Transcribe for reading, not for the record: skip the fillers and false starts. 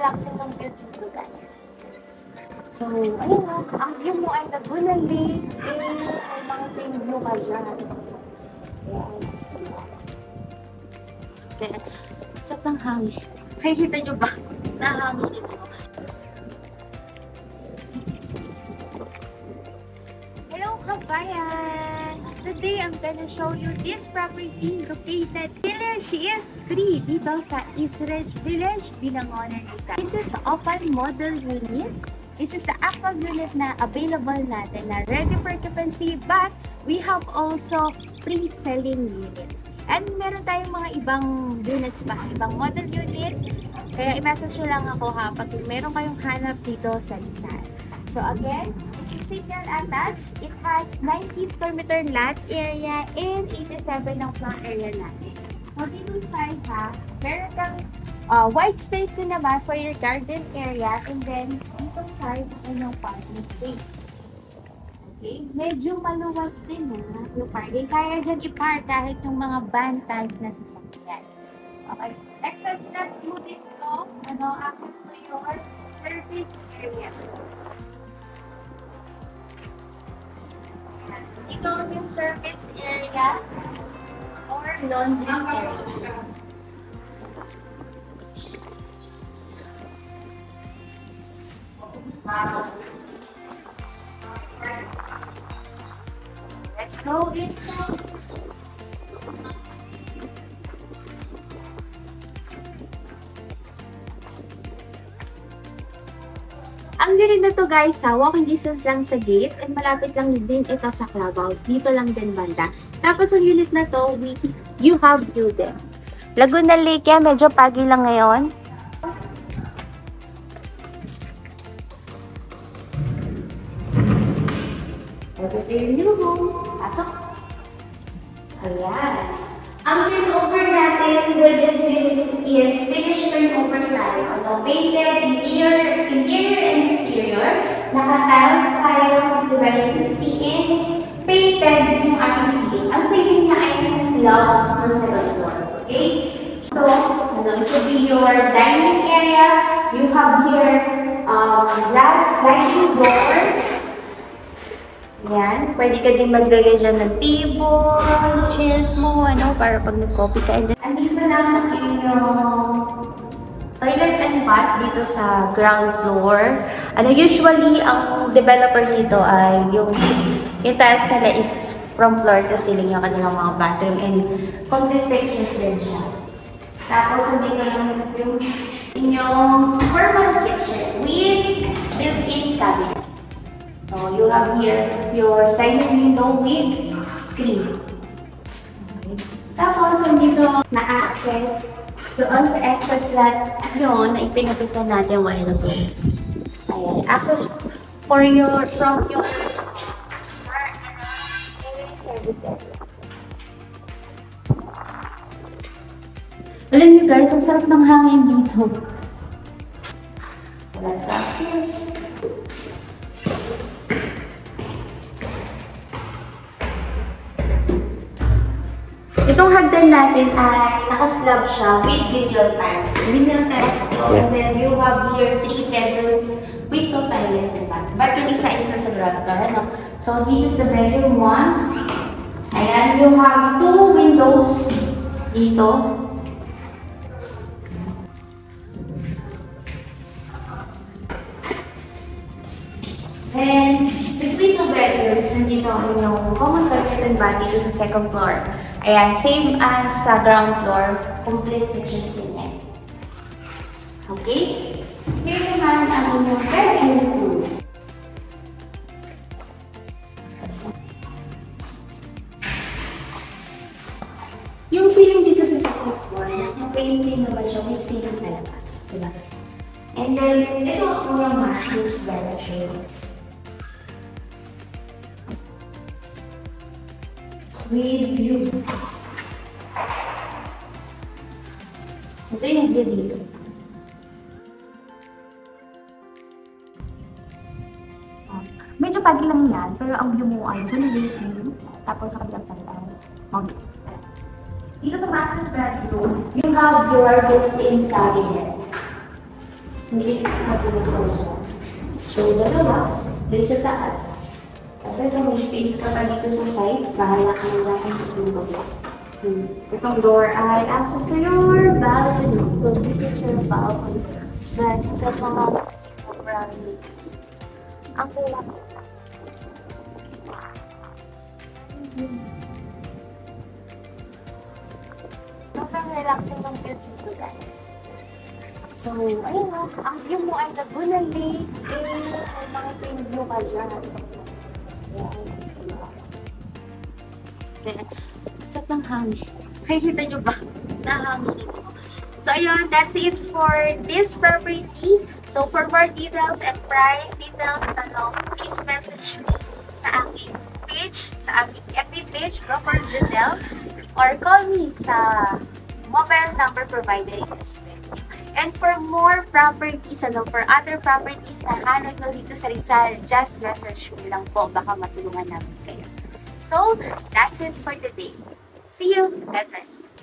relaxing ng view dito, guys. So, ayun nga, ang view mo ay Laguna Lake and mountain view ka dyan. Ayan. Sa tanghangin. Nakikita nyo ba? Nahangin ito. Hello, kabayan! Today, I'm gonna show you this property located Village ES3 dito sa Eastridge Village, Binangonan, Rizal. This is open model unit. This is the actual unit na available natin na ready for occupancy, but we have also pre-selling units. And meron tayong mga ibang units pa, ibang model unit. Kaya i-message nyo lang ako ha, pag meron kayong hanap dito sa Rizal. So again, single attached. It has 90 square meter lot area and 87 ng floor area natin. So, dito side ha, meron kang white space din naman for your garden area, and then dito side ay yung parking space. Okay? Medyo maluwag din ha, yung parking. Kaya dyan i-park kahit yung mga van type na sasakyan. Okay? Exit step 2 dito, access to your service area. Ito yung service area or laundry area. Let's go inside. Ang unit na to guys, walking distance lang sa gate and malapit lang din ito sa clubhouse. Dito lang din banda. Tapos ang unit na to, you have view din. Laguna Lake yan, medyo pagi lang ngayon. Ito yung new home. Pasok. Ayan. Ang turnover natin with this unit is finished turnover tayo. Painted interior and exterior. Naka-tiles tayo 60 by 60 and painted yung ating ceiling. Ang ceiling niya ay yung slab ng second floor. Okay? So, it will be your dining area. You have here glass sliding door. Yan. Pwede ka din maglagay dyan ng table, chairs mo, para pag nag-coffee ka. And then, andito lang yung toilet and bath dito sa ground floor. Usually, ang developer dito ay yung tiles nila is from floor to ceiling yung kanilang mga bathroom and complete fixtures din siya. Tapos, andito lang yung inyong formal kitchen with built-in cabinet. So, you have here your sliding window with screen. Okay. Tapos, dito na-access doon sa access lot yun na ipinapitan natin while ago. Ayan. Access from your service area. Alam niyo guys, ang sarap ng hangin dito. Let's go upstairs. Itong hagdan natin ay naka-slab siya with vinyl tiles. Vinyl tiles ito. And then you have here 3 bedrooms with 2 toilet and bath. But yung isa-isa sa ground floor. So this is the bedroom 1. Ayan, you have 2 windows dito. Then, between the bedrooms, nandito ang yung common toilet and bath dito sa second floor. Ayan, same as sa ground floor, complete features din yan. Okay? Here naman ang inyong bedroom 2. Yung ceiling dito sa second floor, na-painting naman siya with ceiling talaga. Diba? And then, ito ang inyong master's bedroom. With view. Ito yung view dito. Medyo pagi lang yan, pero ang view mo ay Laguna Lake, tapos sa kabilang side ay mountain. Dito sa master's bedroom, you have your built-in cabinet. Hindi katulad ko siya. So, dalawa, dun sa taas. Kasi ito may space ka pa dito sa side, bahala ka na dyan kung baba. Itong door ay access to your balcony. So, this is your balcony. Next, sa mga brownies. Ang relax. Sobrang relaxing ng view dito, guys. So, ayun o. Ang view mo ay Laguna Lake. May mga view ka dyan. Sat ng hangin. Nakikita nyo ba? Nahangin ito. So, ayun, that's it for this property. So, for more details and price details, please message me sa aking page, sa aking FB page, Proper Janelle, or call me sa mobile number provided in this video. And for more properties, for other properties na hanap nyo dito sa Rizal, just message me lang po, baka matulungan namin kayo. So, that's it for today. See you. God bless.